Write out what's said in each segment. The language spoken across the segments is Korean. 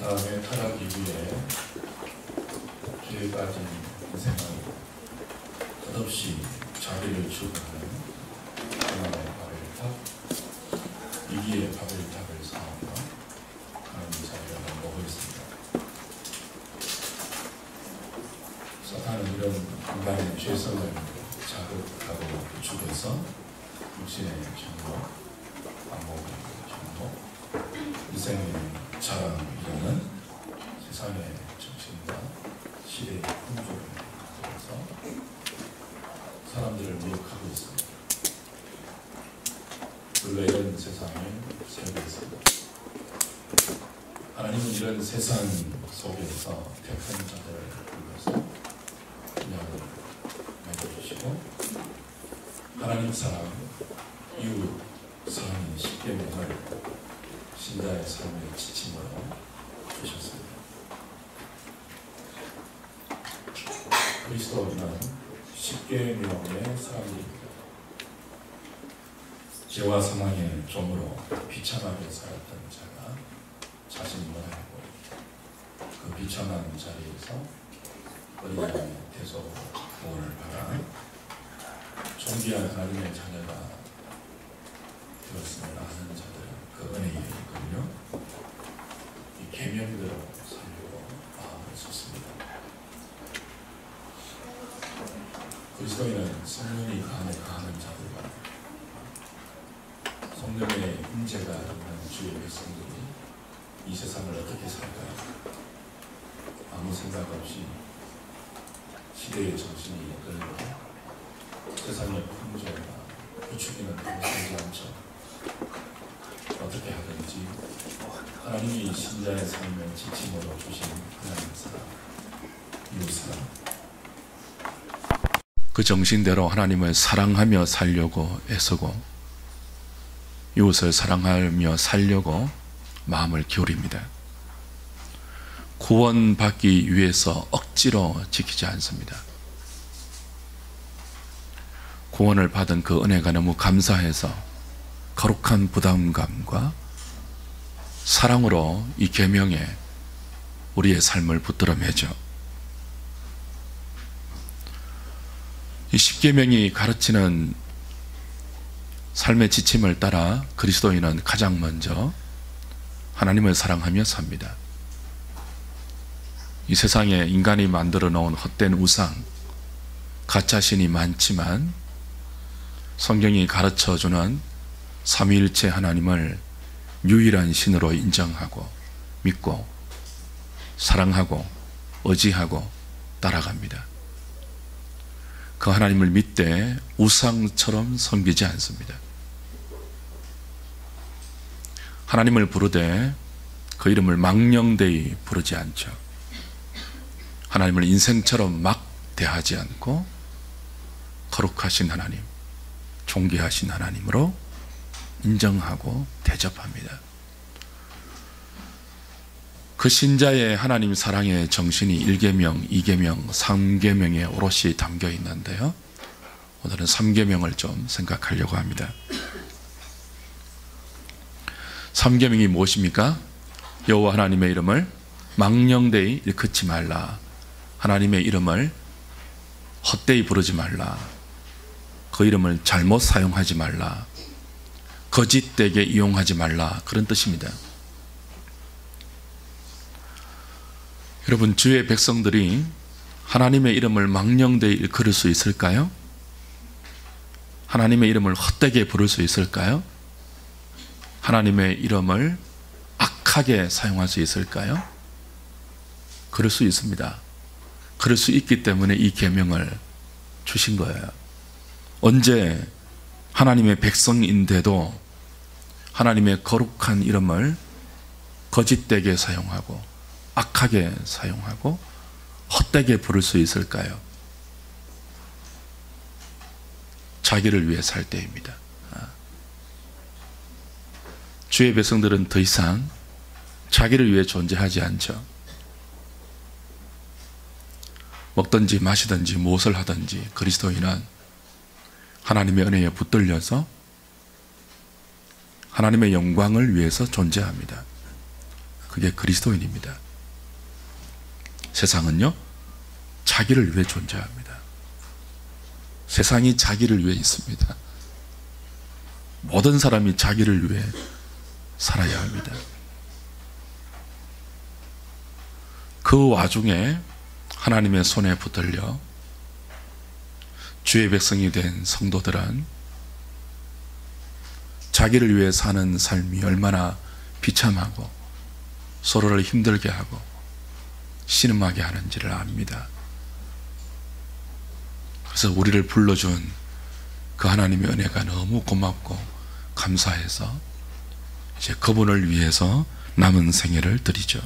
아담의 타락 이후에 죄에 빠진 인생은 끝없이 자기를 추구하는 하나님의 바벨탑, 위기의 바벨탑을 쌓아서 하나님 자리를 넘보고 있습니다. 사탄은 이런 인간의 죄성을 자극하고 부추겨서 육신의 정복, 안목의 정복, 인생의 자랑이라는 세상의 정신과 시대의 풍조를 가져서 사람들을 미혹하고 있습니다. 원래 이런 세상을 살고 있습니다. 하나님은 이런 세상 속에서 택한 자들을 불러서 그냥을 맺어주시고 하나님 사랑, 이웃 사랑의 십계명을 신자의 삶의 지침으로 주셨습니다. 그리스도인은 십계명의 사람들입니다. 죄와 사망의 종으로 비참하게 살았던 자가 자신이 원하고 그 비참한 자리에서 어린아이의 대속으로 구원을 받아 존귀한 하나님의 자녀가 되었음을 아는 자들은 그 은혜에 이끌려 이 계명대로 살려고 마음을 쏟습니다. 그리스도인은 성령이 가하는 자들과 성령의 임재가 있는 주의 백성들이 이 세상을 어떻게 살까요? 아무 생각 없이 시대의 정신이 이끌려 세상의 풍조가 부추기는 당사지 않죠. 어떻게 하든지 하나님이 신자의 삶을 지침으로 주신 하나님의 사랑, 이웃 사랑, 그 정신대로 하나님을 사랑하며 살려고 애쓰고 이웃을 사랑하며 살려고 마음을 기울입니다. 구원받기 위해서 억지로 지키지 않습니다. 구원을 받은 그 은혜가 너무 감사해서 거룩한 부담감과 사랑으로 이 계명에 우리의 삶을 붙들어 매죠. 이 십계명이 가르치는 삶의 지침을 따라 그리스도인은 가장 먼저 하나님을 사랑하며 삽니다. 이 세상에 인간이 만들어 놓은 헛된 우상, 가짜신이 많지만 성경이 가르쳐주는 삼위일체 하나님을 유일한 신으로 인정하고 믿고 사랑하고 의지하고 따라갑니다. 그 하나님을 믿되 우상처럼 섬기지 않습니다. 하나님을 부르되 그 이름을 망령되이 부르지 않죠. 하나님을 인생처럼 막 대하지 않고 거룩하신 하나님, 존귀하신 하나님으로 인정하고 대접합니다. 그 신자의 하나님 사랑의 정신이 1계명, 2계명, 3계명에 오롯이 담겨 있는데요. 오늘은 3계명을 좀 생각하려고 합니다. 3계명이 무엇입니까? 여호와 하나님의 이름을 망령되이 일컫지 말라. 하나님의 이름을 헛되이 부르지 말라. 그 이름을 잘못 사용하지 말라. 거짓되게 이용하지 말라. 그런 뜻입니다. 여러분, 주의 백성들이 하나님의 이름을 망령되이 일컬을 수 있을까요? 하나님의 이름을 헛되게 부를 수 있을까요? 하나님의 이름을 악하게 사용할 수 있을까요? 그럴 수 있습니다. 그럴 수 있기 때문에 이 계명을 주신 거예요. 언제 하나님의 백성인데도 하나님의 거룩한 이름을 거짓되게 사용하고 악하게 사용하고 헛되게 부를 수 있을까요? 자기를 위해 살 때입니다. 주의 백성들은 더 이상 자기를 위해 존재하지 않죠. 먹든지 마시든지 무엇을 하든지 그리스도인은 하나님의 은혜에 붙들려서 하나님의 영광을 위해서 존재합니다. 그게 그리스도인입니다. 세상은요, 자기를 위해 존재합니다. 세상이 자기를 위해 있습니다. 모든 사람이 자기를 위해 살아야 합니다. 그 와중에 하나님의 손에 붙들려 주의 백성이 된 성도들은 자기를 위해 사는 삶이 얼마나 비참하고 서로를 힘들게 하고 신음하게 하는지를 압니다. 그래서 우리를 불러준 그 하나님의 은혜가 너무 고맙고 감사해서 이제 그분을 위해서 남은 생애를 드리죠.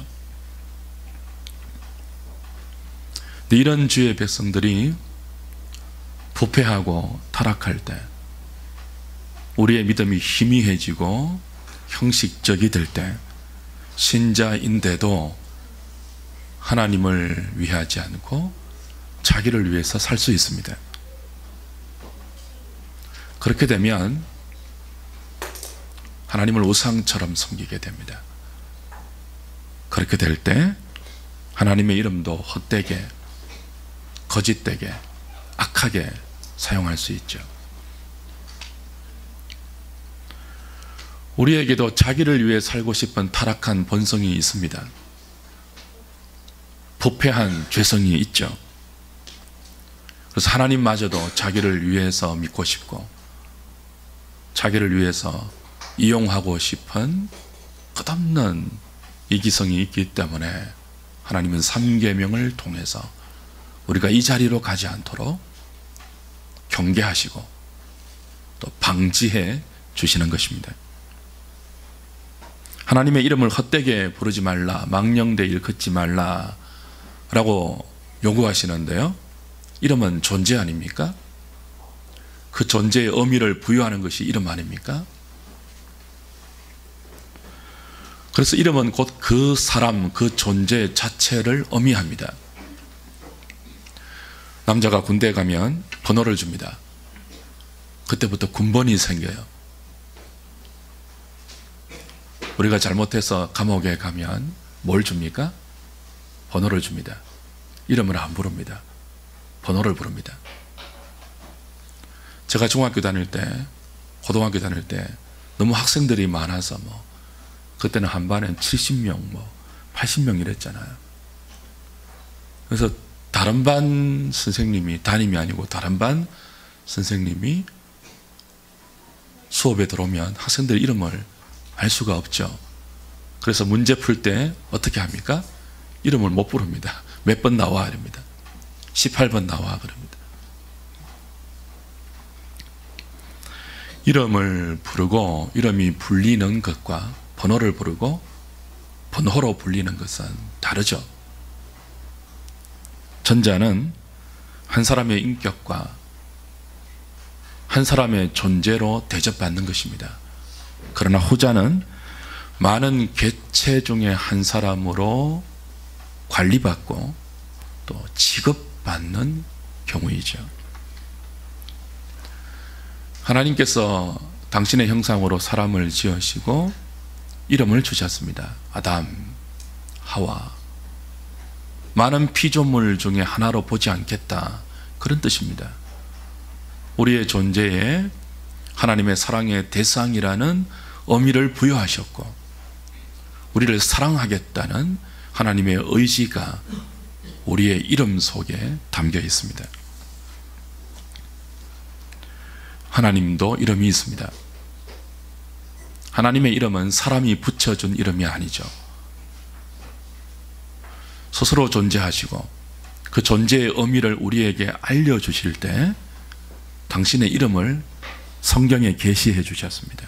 이런 주의 백성들이 부패하고 타락할 때, 우리의 믿음이 희미해지고 형식적이 될 때, 신자인데도 하나님을 위하지 않고 자기를 위해서 살 수 있습니다. 그렇게 되면 하나님을 우상처럼 섬기게 됩니다. 그렇게 될 때 하나님의 이름도 헛되게, 거짓되게, 악하게 사용할 수 있죠. 우리에게도 자기를 위해 살고 싶은 타락한 본성이 있습니다. 부패한 죄성이 있죠. 그래서 하나님마저도 자기를 위해서 믿고 싶고 자기를 위해서 이용하고 싶은 끝없는 이기성이 있기 때문에 하나님은 3계명을 통해서 우리가 이 자리로 가지 않도록 경계하시고 또 방지해 주시는 것입니다. 하나님의 이름을 헛되게 부르지 말라, 망령되 일컫지 말라 라고 요구하시는데요, 이름은 존재 아닙니까? 그 존재의 의미를 부여하는 것이 이름 아닙니까? 그래서 이름은 곧 그 사람, 그 존재 자체를 의미합니다. 남자가 군대에 가면 번호를 줍니다. 그때부터 군번이 생겨요. 우리가 잘못해서 감옥에 가면 뭘 줍니까? 번호를 줍니다. 이름을 안 부릅니다. 번호를 부릅니다. 제가 중학교 다닐 때, 고등학교 다닐 때 너무 학생들이 많아서 그때는 한 반에 70명, 80명 이랬잖아요. 그래서 다른 반 선생님이, 담임이 아니고 다른 반 선생님이 수업에 들어오면 학생들 이름을 알 수가 없죠. 그래서 문제 풀 때 어떻게 합니까? 이름을 못 부릅니다. 몇 번 나와 이럽니다. 18번 나와 그럽니다. 이름을 부르고 이름이 불리는 것과 번호를 부르고 번호로 불리는 것은 다르죠. 전자는 한 사람의 인격과 한 사람의 존재로 대접받는 것입니다. 그러나 후자는 많은 객체 중에 한 사람으로 관리받고 또 취급받는 경우이죠. 하나님께서 당신의 형상으로 사람을 지으시고 이름을 주셨습니다. 아담, 하와. 많은 피조물 중에 하나로 보지 않겠다, 그런 뜻입니다. 우리의 존재에 하나님의 사랑의 대상이라는 의미를 부여하셨고 우리를 사랑하겠다는 하나님의 의지가 우리의 이름 속에 담겨 있습니다. 하나님도 이름이 있습니다. 하나님의 이름은 사람이 붙여준 이름이 아니죠. 스스로 존재하시고 그 존재의 의미를 우리에게 알려주실 때 당신의 이름을 성경에 계시해 주셨습니다.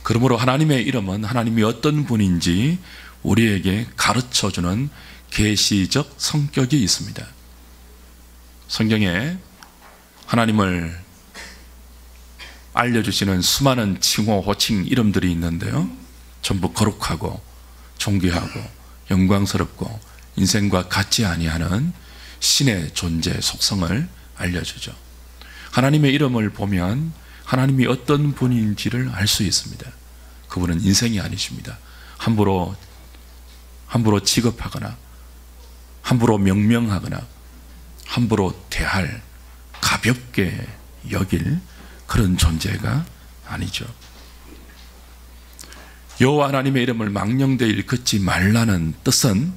그러므로 하나님의 이름은 하나님이 어떤 분인지 우리에게 가르쳐주는 계시적 성격이 있습니다. 성경에 하나님을 알려주시는 수많은 칭호, 호칭, 이름들이 있는데요, 전부 거룩하고 존귀하고 영광스럽고 인생과 같지 아니하는 신의 존재 속성을 알려주죠. 하나님의 이름을 보면 하나님이 어떤 분인지를 알 수 있습니다. 그분은 인생이 아니십니다. 함부로 함부로 취급하거나 함부로 명명하거나 함부로 대할, 가볍게 여길 그런 존재가 아니죠. 여호와 하나님의 이름을 망령되이 일컫지 말라는 뜻은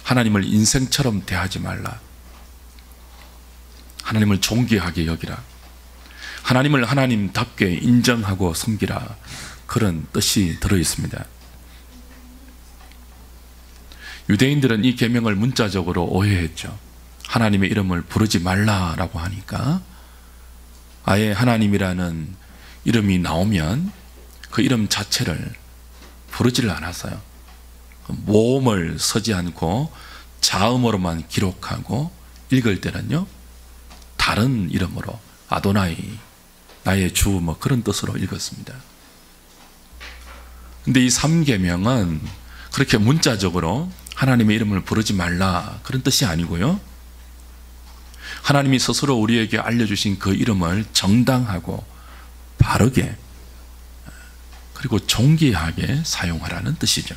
하나님을 인생처럼 대하지 말라, 하나님을 존귀하게 여기라, 하나님을 하나님답게 인정하고 섬기라, 그런 뜻이 들어있습니다. 유대인들은 이 계명을 문자적으로 오해했죠. 하나님의 이름을 부르지 말라라고 하니까 아예 하나님이라는 이름이 나오면 그 이름 자체를 부르지를 않았어요. 모음을 서지 않고 자음으로만 기록하고 읽을 때는요, 다른 이름으로 아도나이, 나의 주, 뭐 그런 뜻으로 읽었습니다. 근데 이 3계명은 그렇게 문자적으로 하나님의 이름을 부르지 말라 그런 뜻이 아니고요, 하나님이 스스로 우리에게 알려주신 그 이름을 정당하고 바르게 그리고 존귀하게 사용하라는 뜻이죠.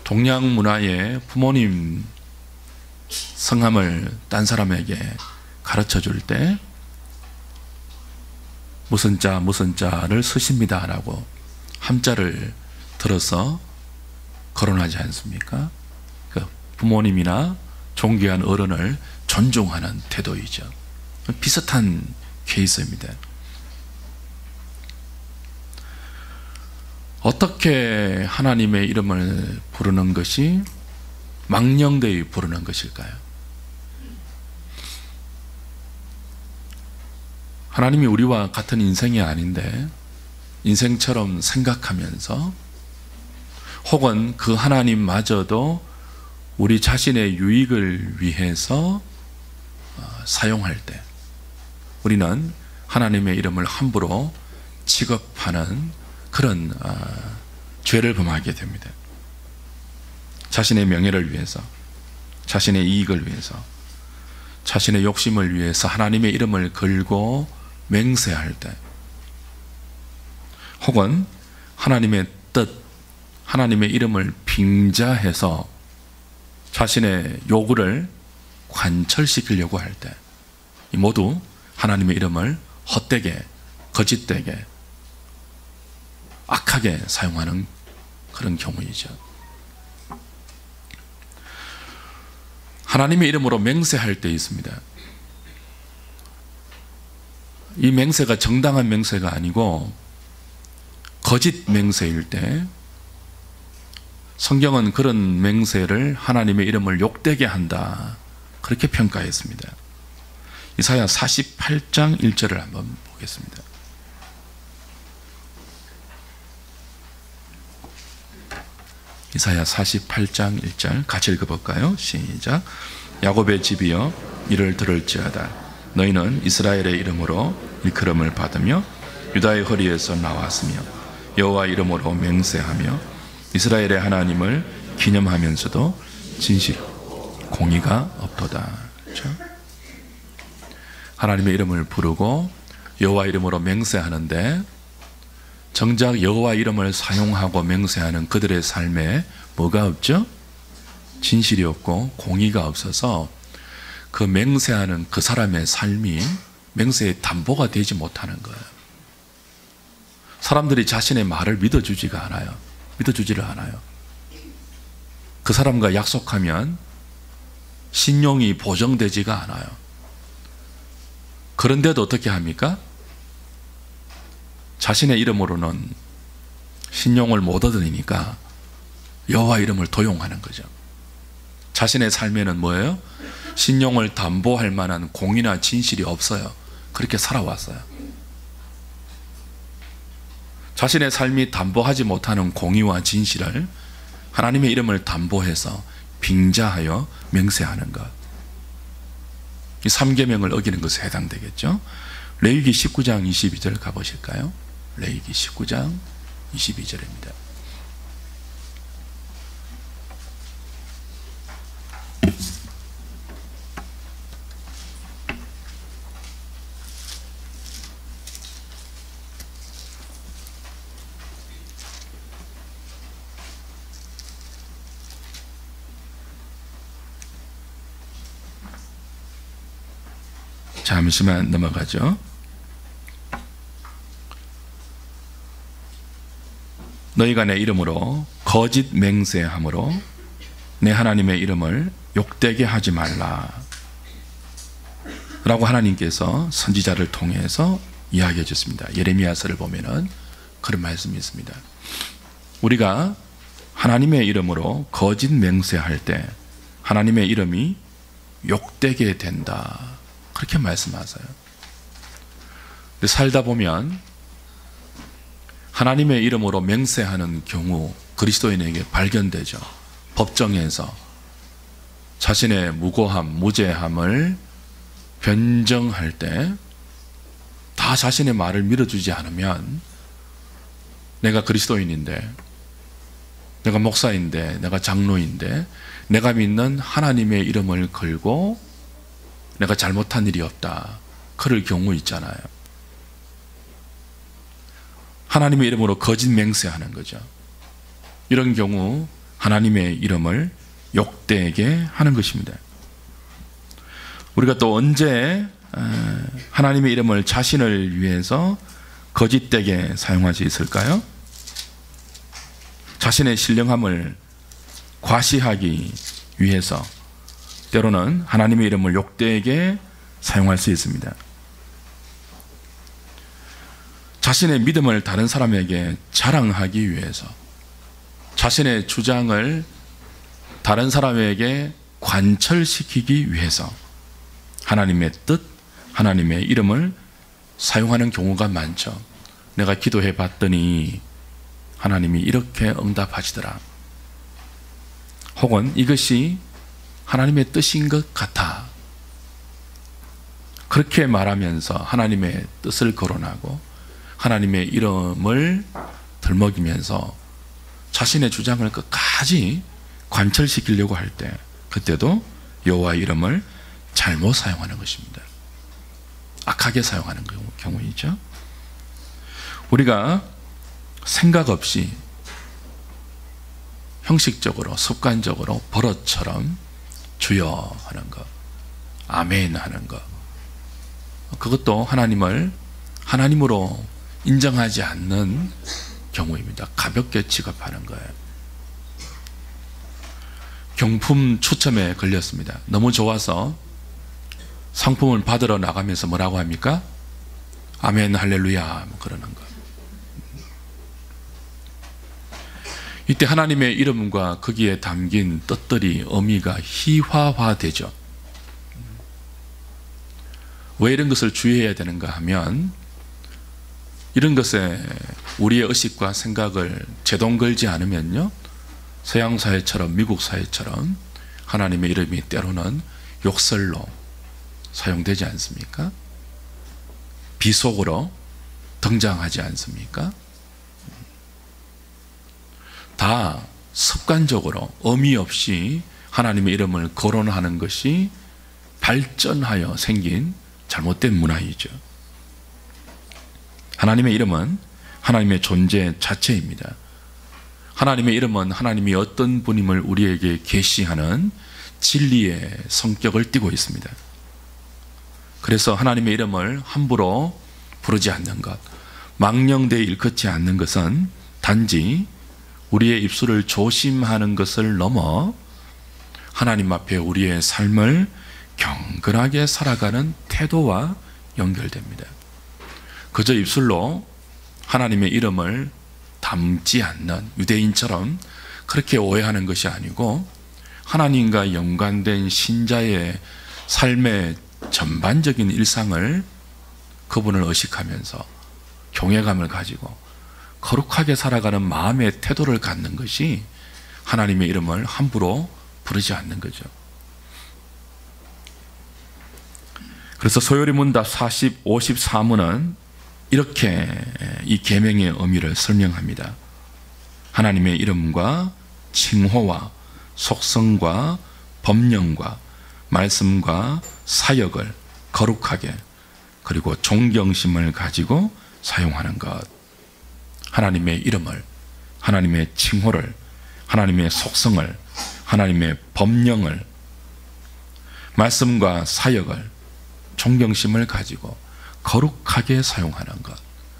동양 문화에 부모님 성함을 딴 사람에게 가르쳐 줄 때 무슨 자 무슨 자를 쓰십니다 라고 함자를 들어서 거론하지 않습니까? 그 부모님이나 존귀한 어른을 존중하는 태도이죠. 비슷한 케이스입니다. 어떻게 하나님의 이름을 부르는 것이 망령되이 부르는 것일까요? 하나님이 우리와 같은 인생이 아닌데 인생처럼 생각하면서 혹은 그 하나님마저도 우리 자신의 유익을 위해서 사용할 때 우리는 하나님의 이름을 함부로 취급하는 그런 죄를 범하게 됩니다. 자신의 명예를 위해서, 자신의 이익을 위해서, 자신의 욕심을 위해서 하나님의 이름을 걸고 맹세할 때, 혹은 하나님의 뜻, 하나님의 이름을 빙자해서 자신의 요구를 관철시키려고 할 때, 이 모두 하나님의 이름을 헛되게, 거짓되게, 악하게 사용하는 그런 경우이죠. 하나님의 이름으로 맹세할 때 있습니다. 이 맹세가 정당한 맹세가 아니고 거짓 맹세일 때 성경은 그런 맹세를 하나님의 이름을 욕되게 한다, 그렇게 평가했습니다. 이사야 48장 1절을 한번 보겠습니다. 이사야 48장 1절 같이 읽어볼까요? 시작. 야곱의 집이여 이를 들을지어다. 너희는 이스라엘의 이름으로 일컬음을 받으며 유다의 허리에서 나왔으며 여호와 이름으로 맹세하며 이스라엘의 하나님을 기념하면서도 진실 공의가 없도다. 그렇죠? 하나님의 이름을 부르고 여호와 이름으로 맹세하는데 정작 여호와 이름을 사용하고 맹세하는 그들의 삶에 뭐가 없죠? 진실이 없고 공의가 없어서 그 맹세하는 그 사람의 삶이 맹세의 담보가 되지 못하는 거예요. 사람들이 자신의 말을 믿어주지가 않아요. 믿어주지를 않아요. 그 사람과 약속하면 신용이 보정되지가 않아요. 그런데도 어떻게 합니까? 자신의 이름으로는 신용을 못 얻으니까 여호와 이름을 도용하는 거죠. 자신의 삶에는 뭐예요? 신용을 담보할 만한 공의나 진실이 없어요. 그렇게 살아왔어요. 자신의 삶이 담보하지 못하는 공의와 진실을 하나님의 이름을 담보해서 빙자하여 맹세하는 것, 이 3계명을 어기는 것에 해당되겠죠. 레위기 19장 22절 가보실까요? 레위기 19장 22절입니다. 잠시만 넘어가죠. 너희가 내 이름으로 거짓 맹세함으로 내 하나님의 이름을 욕되게 하지 말라 라고 하나님께서 선지자를 통해서 이야기해 줬습니다. 예레미야서를 보면은 그런 말씀이 있습니다. 우리가 하나님의 이름으로 거짓 맹세할 때 하나님의 이름이 욕되게 된다, 그렇게 말씀하세요. 근데 살다 보면 하나님의 이름으로 맹세하는 경우 그리스도인에게 발견되죠. 법정에서 자신의 무고함, 무죄함을 변정할 때 다 자신의 말을 밀어주지 않으면 내가 그리스도인인데, 내가 목사인데, 내가 장로인데, 내가 믿는 하나님의 이름을 걸고 내가 잘못한 일이 없다, 그럴 경우 있잖아요. 하나님의 이름으로 거짓 맹세하는 거죠. 이런 경우 하나님의 이름을 욕되게 하는 것입니다. 우리가 또 언제 하나님의 이름을 자신을 위해서 거짓되게 사용할 수 있을까요? 자신의 신령함을 과시하기 위해서 때로는 하나님의 이름을 욕되게 사용할 수 있습니다. 자신의 믿음을 다른 사람에게 자랑하기 위해서, 자신의 주장을 다른 사람에게 관철시키기 위해서 하나님의 뜻, 하나님의 이름을 사용하는 경우가 많죠. 내가 기도해 봤더니 하나님이 이렇게 응답하시더라, 혹은 이것이 하나님의 뜻인 것 같아, 그렇게 말하면서 하나님의 뜻을 거론하고 하나님의 이름을 들먹이면서 자신의 주장을 끝까지 관철시키려고 할 때, 그때도 여호와의 이름을 잘못 사용하는 것입니다. 악하게 사용하는 경우이죠. 우리가 생각 없이 형식적으로, 습관적으로 버릇처럼 주여 하는 것, 아멘 하는 것, 그것도 하나님을 하나님으로 인정하지 않는 경우입니다. 가볍게 취급하는 거예요. 경품 추첨에 걸렸습니다. 너무 좋아서 상품을 받으러 나가면서 뭐라고 합니까? 아멘 할렐루야 그러는 거. 이때 하나님의 이름과 거기에 담긴 뜻들이, 의미가 희화화되죠. 왜 이런 것을 주의해야 되는가 하면, 이런 것에 우리의 의식과 생각을 제동 걸지 않으면요, 서양 사회처럼, 미국 사회처럼 하나님의 이름이 때로는 욕설로 사용되지 않습니까? 비속어로 등장하지 않습니까? 다 습관적으로 의미 없이 하나님의 이름을 거론하는 것이 발전하여 생긴 잘못된 문화이죠. 하나님의 이름은 하나님의 존재 자체입니다. 하나님의 이름은 하나님이 어떤 분임을 우리에게 계시하는 진리의 성격을 띠고 있습니다. 그래서 하나님의 이름을 함부로 부르지 않는 것, 망령되이 일컫지 않는 것은 단지 우리의 입술을 조심하는 것을 넘어 하나님 앞에 우리의 삶을 경건하게 살아가는 태도와 연결됩니다. 그저 입술로 하나님의 이름을 담지 않는, 유대인처럼 그렇게 오해하는 것이 아니고 하나님과 연관된 신자의 삶의 전반적인 일상을 그분을 의식하면서 경외감을 가지고 거룩하게 살아가는 마음의 태도를 갖는 것이 하나님의 이름을 함부로 부르지 않는 거죠. 그래서 소요리 문답 54문은 이렇게 이 계명의 의미를 설명합니다. 하나님의 이름과 칭호와 속성과 법령과 말씀과 사역을 거룩하게, 그리고 존경심을 가지고 사용하는 것. 하나님의 이름을, 하나님의 칭호를, 하나님의 속성을, 하나님의 법령을, 말씀과 사역을 존경심을 가지고 거룩하게 사용하는 것,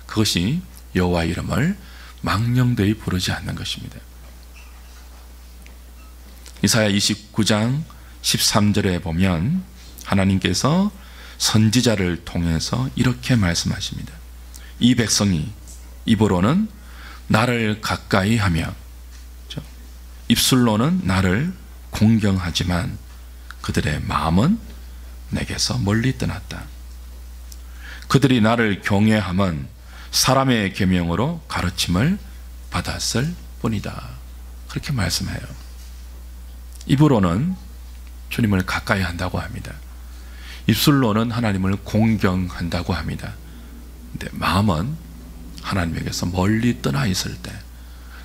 그것이 여호와 이름을 망령되이 부르지 않는 것입니다. 이사야 29장 13절에 보면 하나님께서 선지자를 통해서 이렇게 말씀하십니다. 이 백성이 입으로는 나를 가까이 하며 입술로는 나를 공경하지만 그들의 마음은 내게서 멀리 떠났다. 그들이 나를 경외함은 사람의 계명으로 가르침을 받았을 뿐이다. 그렇게 말씀해요. 입으로는 주님을 가까이 한다고 합니다. 입술로는 하나님을 공경한다고 합니다. 근데 마음은 하나님에게서 멀리 떠나 있을 때,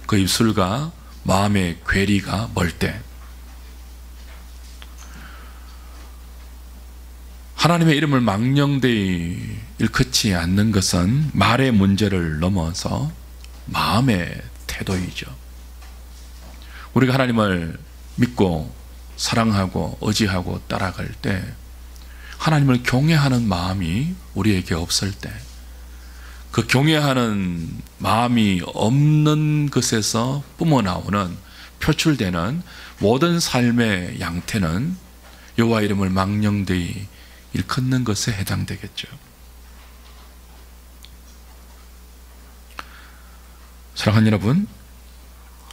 그 입술과 마음의 괴리가 멀 때, 하나님의 이름을 망령되이 일컫지 않는 것은 말의 문제를 넘어서 마음의 태도이죠. 우리가 하나님을 믿고 사랑하고 의지하고 따라갈 때, 하나님을 경외하는 마음이 우리에게 없을 때, 그 경외하는 마음이 없는 것에서 뿜어나오는, 표출되는 모든 삶의 양태는 여호와 이름을 망령되이 일컫는 것에 해당되겠죠. 사랑하는 여러분,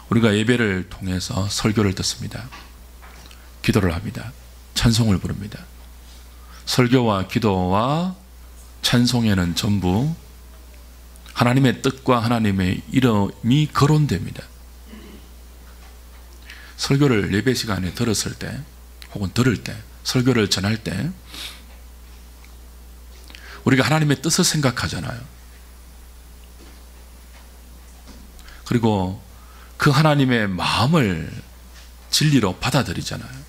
우리가 예배를 통해서 설교를 듣습니다. 기도를 합니다. 찬송을 부릅니다. 설교와 기도와 찬송에는 전부 하나님의 뜻과 하나님의 이름이 거론됩니다. 설교를 예배 시간에 들었을 때, 혹은 들을 때, 설교를 전할 때 우리가 하나님의 뜻을 생각하잖아요. 그리고 그 하나님의 마음을 진리로 받아들이잖아요.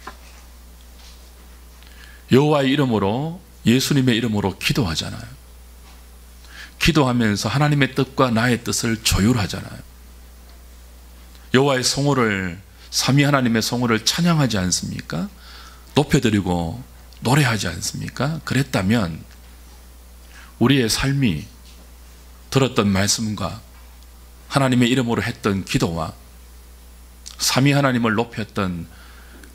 여호와의 이름으로, 예수님의 이름으로 기도하잖아요. 기도하면서 하나님의 뜻과 나의 뜻을 조율하잖아요. 여호와의 성호를, 삼위 하나님의 성호를 찬양하지 않습니까? 높여드리고 노래하지 않습니까? 그랬다면 우리의 삶이 들었던 말씀과 하나님의 이름으로 했던 기도와 삼위 하나님을 높였던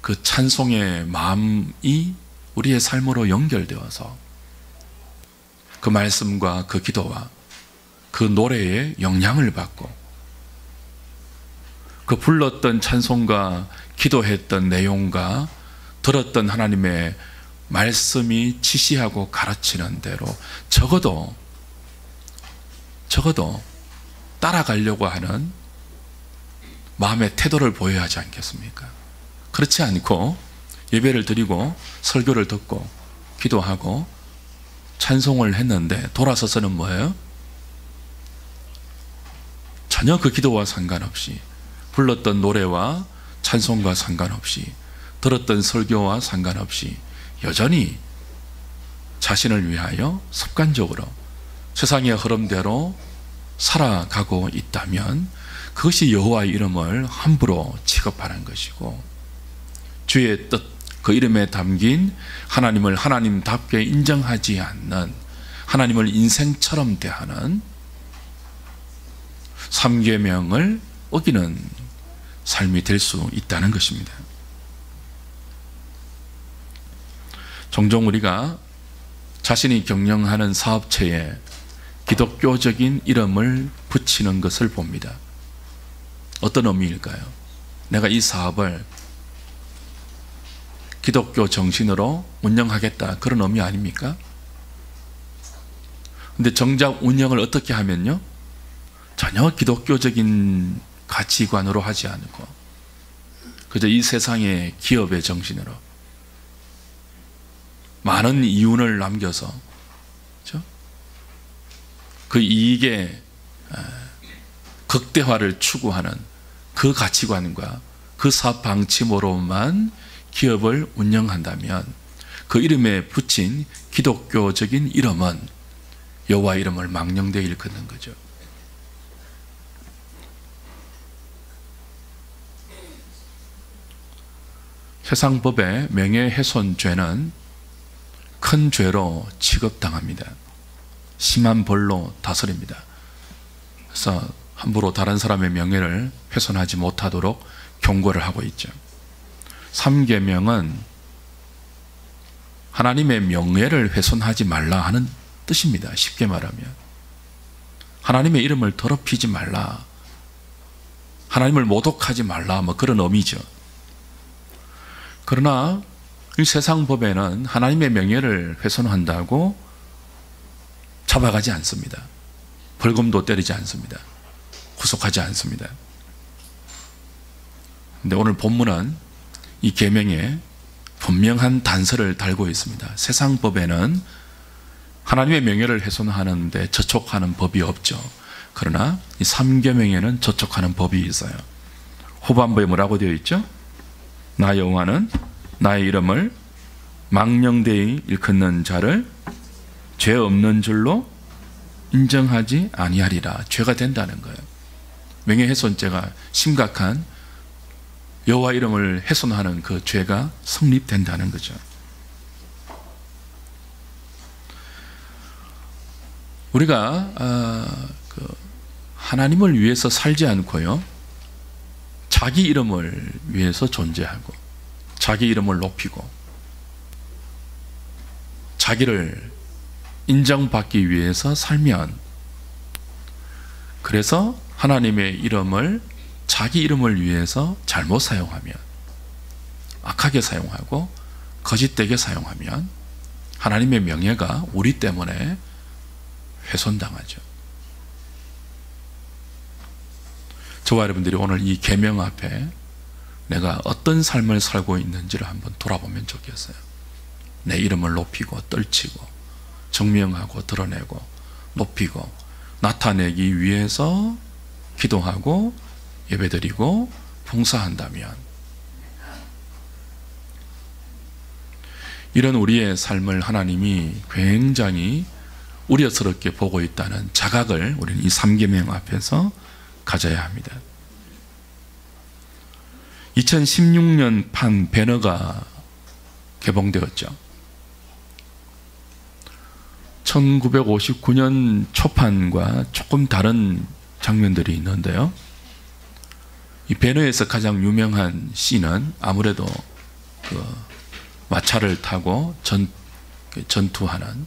그 찬송의 마음이 우리의 삶으로 연결되어서 그 말씀과 그 기도와 그 노래에 영향을 받고, 그 불렀던 찬송과 기도했던 내용과 들었던 하나님의 말씀이 지시하고 가르치는 대로 적어도 따라가려고 하는 마음의 태도를 보여야 하지 않겠습니까? 그렇지 않고 예배를 드리고 설교를 듣고 기도하고 찬송을 했는데 돌아서서는 뭐예요? 전혀 그 기도와 상관없이, 불렀던 노래와 찬송과 상관없이, 들었던 설교와 상관없이 여전히 자신을 위하여 습관적으로 세상의 흐름대로 살아가고 있다면 그것이 여호와의 이름을 함부로 취급하는 것이고, 주의 뜻, 그 이름에 담긴 하나님을 하나님답게 인정하지 않는, 하나님을 인생처럼 대하는, 삼계명을 어기는 삶이 될 수 있다는 것입니다. 종종 우리가 자신이 경영하는 사업체에 기독교적인 이름을 붙이는 것을 봅니다. 어떤 의미일까요? 내가 이 사업을 기독교 정신으로 운영하겠다, 그런 의미 아닙니까? 근데 정작 운영을 어떻게 하면요, 전혀 기독교적인 가치관으로 하지 않고 그저 이 세상의 기업의 정신으로 많은 이윤을 남겨서, 그렇죠? 그 이익의 극대화를 추구하는 그 가치관과 그 사업 방침으로만 기업을 운영한다면 그 이름에 붙인 기독교적인 이름은 여호와 이름을 망령되이 일컫는 거죠. 세상 법의 명예훼손죄는 큰 죄로 취급당합니다. 심한 벌로 다스립니다. 그래서 함부로 다른 사람의 명예를 훼손하지 못하도록 경고를 하고 있죠. 3계명은 하나님의 명예를 훼손하지 말라 하는 뜻입니다. 쉽게 말하면 하나님의 이름을 더럽히지 말라, 하나님을 모독하지 말라, 뭐 그런 의미죠. 그러나 이 세상 법에는 하나님의 명예를 훼손한다고 잡아가지 않습니다. 벌금도 때리지 않습니다. 구속하지 않습니다. 근데 오늘 본문은 이 계명에 분명한 단서를 달고 있습니다. 세상 법에는 하나님의 명예를 훼손하는데 저촉하는 법이 없죠. 그러나 이 3계명에는 저촉하는 법이 있어요. 후반부에 뭐라고 되어 있죠? 나 여호와는 나의 이름을 망령되이 일컫는 자를 죄 없는 줄로 인정하지 아니하리라. 죄가 된다는 거예요. 명예훼손죄가 심각한 여호와 이름을 훼손하는 그 죄가 성립된다는 거죠. 우리가 하나님을 위해서 살지 않고요, 자기 이름을 위해서 존재하고 자기 이름을 높이고 자기를 인정받기 위해서 살면, 그래서 하나님의 이름을 자기 이름을 위해서 잘못 사용하면, 악하게 사용하고 거짓되게 사용하면 하나님의 명예가 우리 때문에 훼손당하죠. 저와 여러분들이 오늘 이 계명 앞에 내가 어떤 삶을 살고 있는지를 한번 돌아보면 좋겠어요. 내 이름을 높이고 떨치고 증명하고 드러내고 높이고 나타내기 위해서 기도하고 예배드리고 봉사한다면, 이런 우리의 삶을 하나님이 굉장히 우려스럽게 보고 있다는 자각을 우리는 이 3계명 앞에서 가져야 합니다. 2016년 판 배너가 개봉되었죠. 1959년 초판과 조금 다른 장면들이 있는데요, 이 배너에서 가장 유명한 씬은 아무래도 그 마차를 타고 전투하는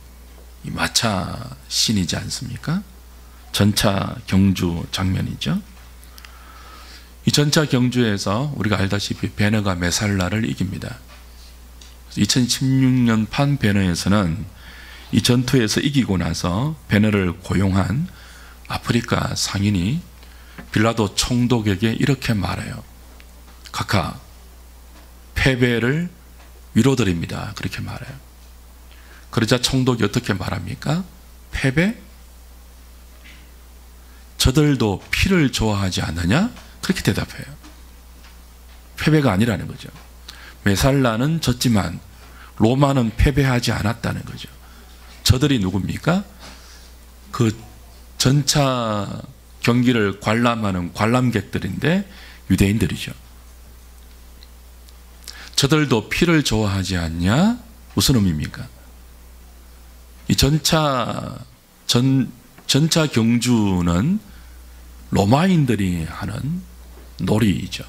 이 마차 씬이지 않습니까? 전차 경주 장면이죠. 이 전차 경주에서 우리가 알다시피 배너가 메살라를 이깁니다. 2016년 판 배너에서는 이 전투에서 이기고 나서 배너를 고용한 아프리카 상인이 빌라도 총독에게 이렇게 말해요. 각하, 패배를 위로드립니다. 그렇게 말해요. 그러자 총독이 어떻게 말합니까? 패배? 저들도 피를 좋아하지 않느냐? 그렇게 대답해요. 패배가 아니라는 거죠. 메살라는 졌지만 로마는 패배하지 않았다는 거죠. 저들이 누굽니까? 그 전차 경기를 관람하는 관람객들인데 유대인들이죠. 저들도 피를 좋아하지 않냐? 무슨 의미입니까? 이 전차 경주는 로마인들이 하는 놀이이죠.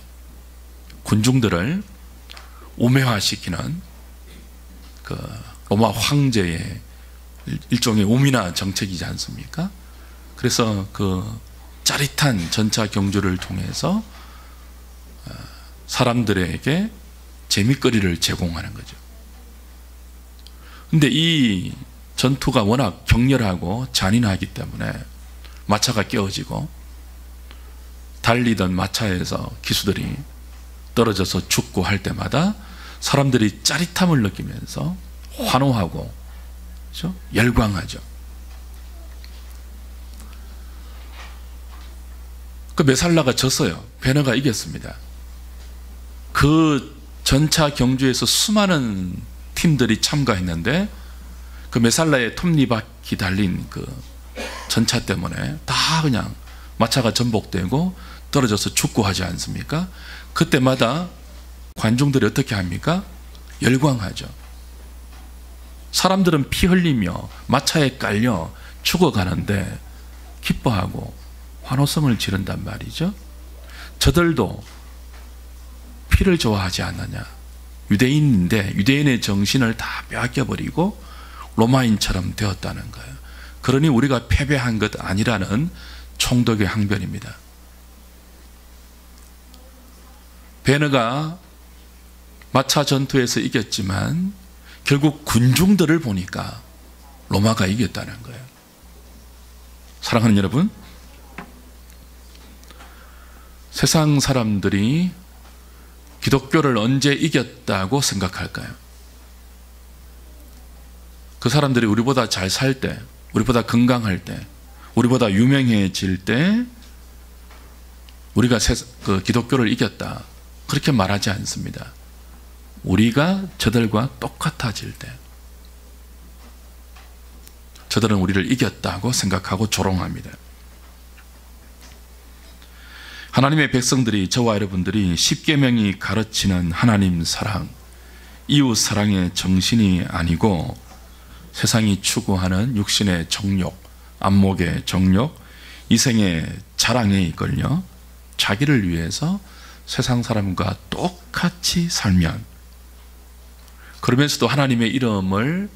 군중들을 우매화시키는 그 로마 황제의 일종의 우민화 정책이지 않습니까? 그래서 그 짜릿한 전차 경주를 통해서 사람들에게 재미거리를 제공하는 거죠. 근데 이 전투가 워낙 격렬하고 잔인하기 때문에 마차가 깨어지고 달리던 마차에서 기수들이 떨어져서 죽고 할 때마다 사람들이 짜릿함을 느끼면서 환호하고, 그렇죠? 열광하죠. 그 메살라가 졌어요. 베너가 이겼습니다. 그 전차 경주에서 수많은 팀들이 참가했는데 그 메살라의 톱니바퀴 달린 그 전차 때문에 다 그냥 마차가 전복되고 떨어져서 죽고 하지 않습니까? 그때마다 관중들이 어떻게 합니까? 열광하죠. 사람들은 피 흘리며 마차에 깔려 죽어가는데 기뻐하고 환호성을 지른단 말이죠. 저들도 피를 좋아하지 않느냐. 유대인인데 유대인의 정신을 다 빼앗겨버리고 로마인처럼 되었다는 거예요. 그러니 우리가 패배한 것 아니라는 총독의 항변입니다. 베너가 마차 전투에서 이겼지만 결국 군중들을 보니까 로마가 이겼다는 거예요. 사랑하는 여러분, 세상 사람들이 기독교를 언제 이겼다고 생각할까요? 그 사람들이 우리보다 잘 살 때, 우리보다 건강할 때, 우리보다 유명해질 때 우리가 그 기독교를 이겼다, 그렇게 말하지 않습니다. 우리가 저들과 똑같아질 때 저들은 우리를 이겼다고 생각하고 조롱합니다. 하나님의 백성들이, 저와 여러분들이 십계명이 가르치는 하나님 사랑, 이웃 사랑의 정신이 아니고 세상이 추구하는 육신의 정욕, 안목의 정욕, 이생의 자랑에 이끌려 자기를 위해서 세상 사람과 똑같이 살면, 그러면서도 하나님의 이름을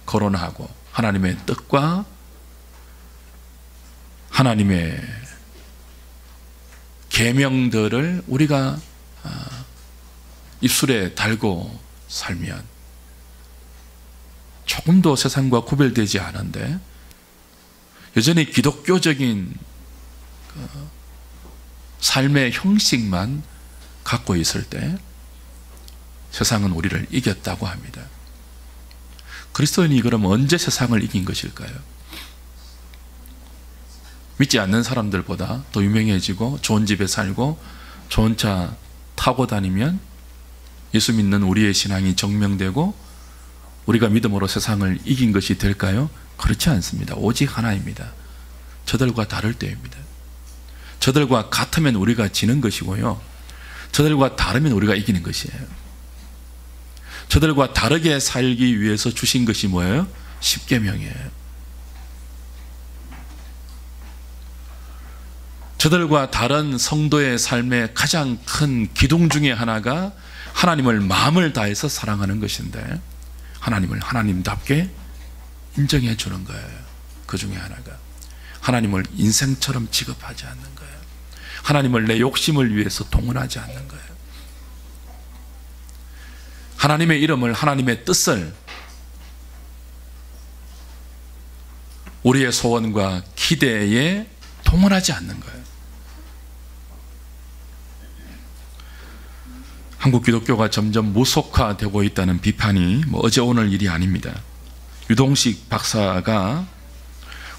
거론하고 하나님의 뜻과 하나님의 계명들을 우리가 입술에 달고 살면 조금도 세상과 구별되지 않은데 여전히 기독교적인 삶의 형식만 갖고 있을 때 세상은 우리를 이겼다고 합니다. 그리스도인이 그럼 언제 세상을 이긴 것일까요? 믿지 않는 사람들보다 더 유명해지고 좋은 집에 살고 좋은 차 타고 다니면 예수 믿는 우리의 신앙이 증명되고 우리가 믿음으로 세상을 이긴 것이 될까요? 그렇지 않습니다. 오직 하나입니다. 저들과 다를 때입니다. 저들과 같으면 우리가 지는 것이고요, 저들과 다르면 우리가 이기는 것이에요. 저들과 다르게 살기 위해서 주신 것이 뭐예요? 십계명이에요. 저들과 다른 성도의 삶의 가장 큰 기둥 중에 하나가 하나님을 마음을 다해서 사랑하는 것인데, 하나님을 하나님답게 인정해 주는 거예요. 그 중에 하나가 하나님을 인생처럼 취급하지 않는 거예요. 하나님을 내 욕심을 위해서 동원하지 않는 거예요. 하나님의 이름을, 하나님의 뜻을 우리의 소원과 기대에 동원하지 않는 거예요. 한국 기독교가 점점 무속화되고 있다는 비판이 어제 오늘 일이 아닙니다. 유동식 박사가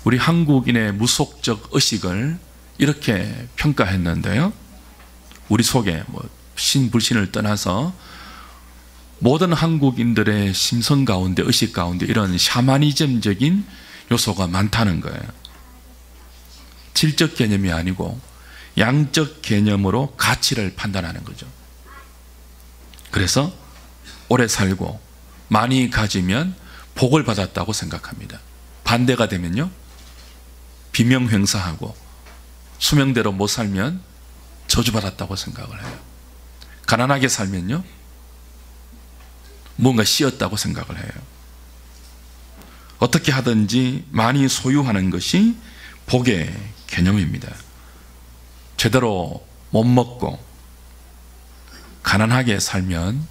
우리 한국인의 무속적 의식을 이렇게 평가했는데요, 우리 속에 신 불신을 떠나서 모든 한국인들의 심성 가운데, 의식 가운데 이런 샤머니즘적인 요소가 많다는 거예요. 질적 개념이 아니고 양적 개념으로 가치를 판단하는 거죠. 그래서 오래 살고 많이 가지면 복을 받았다고 생각합니다. 반대가 되면요, 비명횡사하고 수명대로 못 살면 저주받았다고 생각을 해요. 가난하게 살면요, 뭔가 씌었다고 생각을 해요. 어떻게 하든지 많이 소유하는 것이 복의 개념입니다. 제대로 못 먹고 가난하게 살면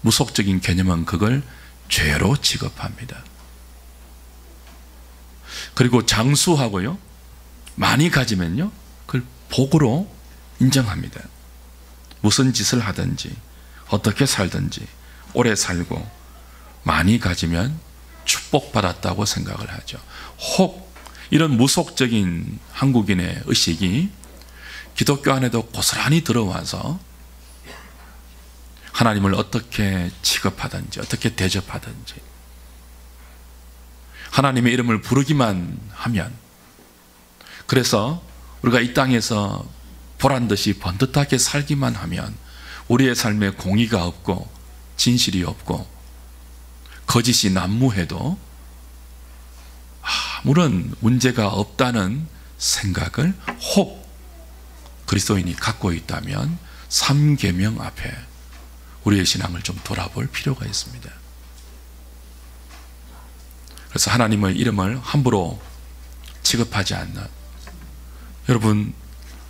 무속적인 개념은 그걸 죄로 취급합니다. 그리고 장수하고요, 많이 가지면요, 그걸 복으로 인정합니다. 무슨 짓을 하든지 어떻게 살든지 오래 살고 많이 가지면 축복받았다고 생각을 하죠. 혹 이런 무속적인 한국인의 의식이 기독교 안에도 고스란히 들어와서 하나님을 어떻게 취급하든지 어떻게 대접하든지 하나님의 이름을 부르기만 하면, 그래서 우리가 이 땅에서 보란듯이 번듯하게 살기만 하면 우리의 삶에 공의가 없고 진실이 없고 거짓이 난무해도 아무런 문제가 없다는 생각을 혹 그리스도인이 갖고 있다면 3계명 앞에 우리의 신앙을 좀 돌아볼 필요가 있습니다. 그래서 하나님의 이름을 함부로 취급하지 않는, 여러분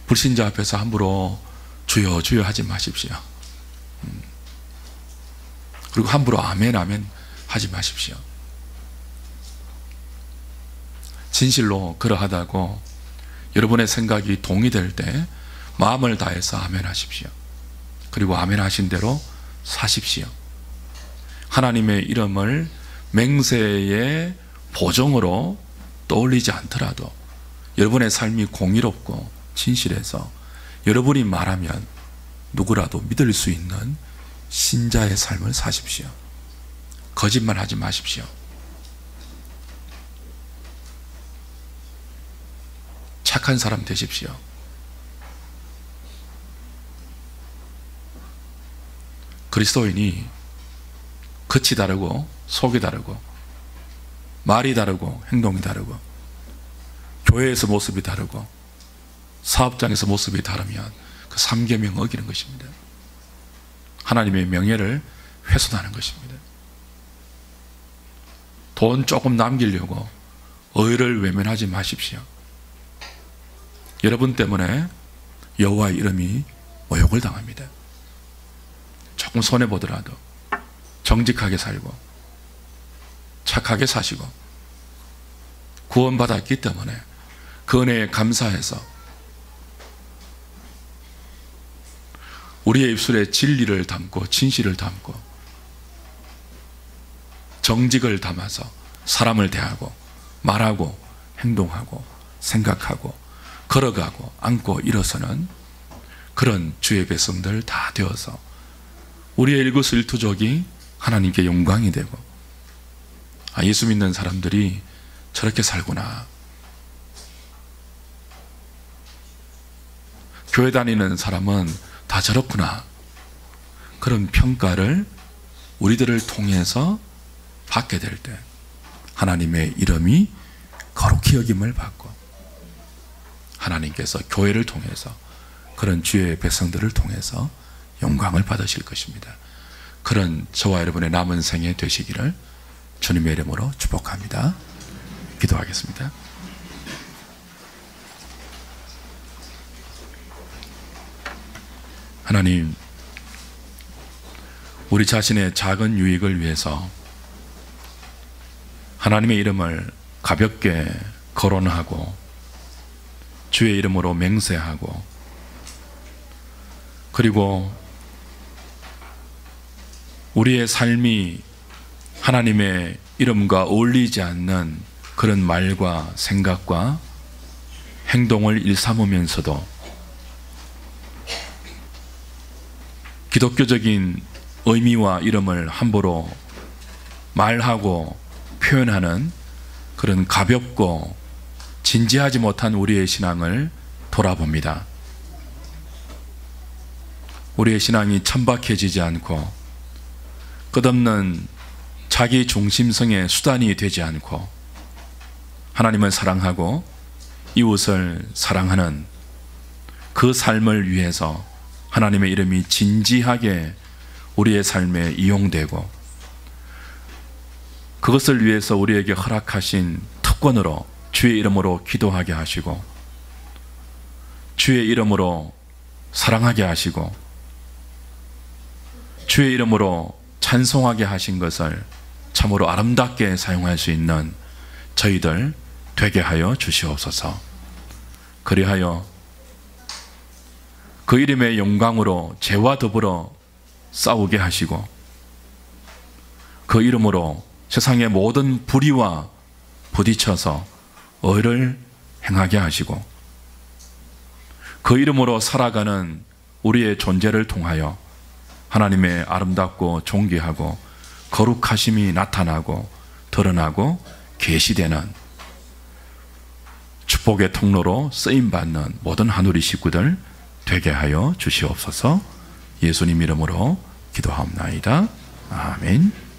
불신자 앞에서 함부로 주여 주여 하지 마십시오. 그리고 함부로 아멘 아멘 하지 마십시오. 진실로 그러하다고 여러분의 생각이 동의될 때 마음을 다해서 아멘 하십시오. 그리고 아멘 하신 대로 사십시오. 하나님의 이름을 맹세의 보정으로 떠올리지 않더라도 여러분의 삶이 공의롭고 진실해서 여러분이 말하면 누구라도 믿을 수 있는 신자의 삶을 사십시오. 거짓말 하지 마십시오. 착한 사람 되십시오. 그리스도인이 겉이 다르고 속이 다르고 말이 다르고 행동이 다르고 교회에서 모습이 다르고 사업장에서 모습이 다르면 그 3계명 어기는 것입니다. 하나님의 명예를 훼손하는 것입니다. 돈 조금 남기려고 의를 외면하지 마십시오. 여러분 때문에 여호와의 이름이 모욕을 당합니다. 조금 손해보더라도 정직하게 살고 착하게 사시고 구원받았기 때문에 그 은혜에 감사해서 우리의 입술에 진리를 담고 진실을 담고 정직을 담아서 사람을 대하고 말하고 행동하고 생각하고 걸어가고 앉고 일어서는 그런 주의 백성들 다 되어서 우리의 일거수일투족이 하나님께 영광이 되고, 예수 믿는 사람들이 저렇게 살구나, 교회 다니는 사람은 다 저렇구나, 그런 평가를 우리들을 통해서 받게 될 때 하나님의 이름이 거룩히 여김을 받고 하나님께서 교회를 통해서 그런 주의 백성들을 통해서 영광을 받으실 것입니다. 그런 저와 여러분의 남은 생애 되시기를 주님의 이름으로 축복합니다. 기도하겠습니다. 하나님, 우리 자신의 작은 유익을 위해서 하나님의 이름을 가볍게 거론하고 주의 이름으로 맹세하고, 그리고 우리의 삶이 하나님의 이름과 어울리지 않는 그런 말과 생각과 행동을 일삼으면서도 기독교적인 의미와 이름을 함부로 말하고 표현하는 그런 가볍고 진지하지 못한 우리의 신앙을 돌아봅니다. 우리의 신앙이 천박해지지 않고 끝없는 자기 중심성의 수단이 되지 않고 하나님을 사랑하고 이웃을 사랑하는 그 삶을 위해서 하나님의 이름이 진지하게 우리의 삶에 이용되고, 그것을 위해서 우리에게 허락하신 특권으로 주의 이름으로 기도하게 하시고 주의 이름으로 사랑하게 하시고 주의 이름으로 찬송하게 하신 것을 참으로 아름답게 사용할 수 있는 저희들 되게 하여 주시옵소서. 그리하여 그 이름의 영광으로 죄와 더불어 싸우게 하시고 그 이름으로 세상의 모든 불의와 부딪혀서 의를 행하게 하시고 그 이름으로 살아가는 우리의 존재를 통하여 하나님의 아름답고 존귀하고 거룩하심이 나타나고 드러나고 계시되는 축복의 통로로 쓰임받는 모든 하누리 식구들 되게 하여 주시옵소서. 예수님 이름으로 기도하옵나이다. 아멘.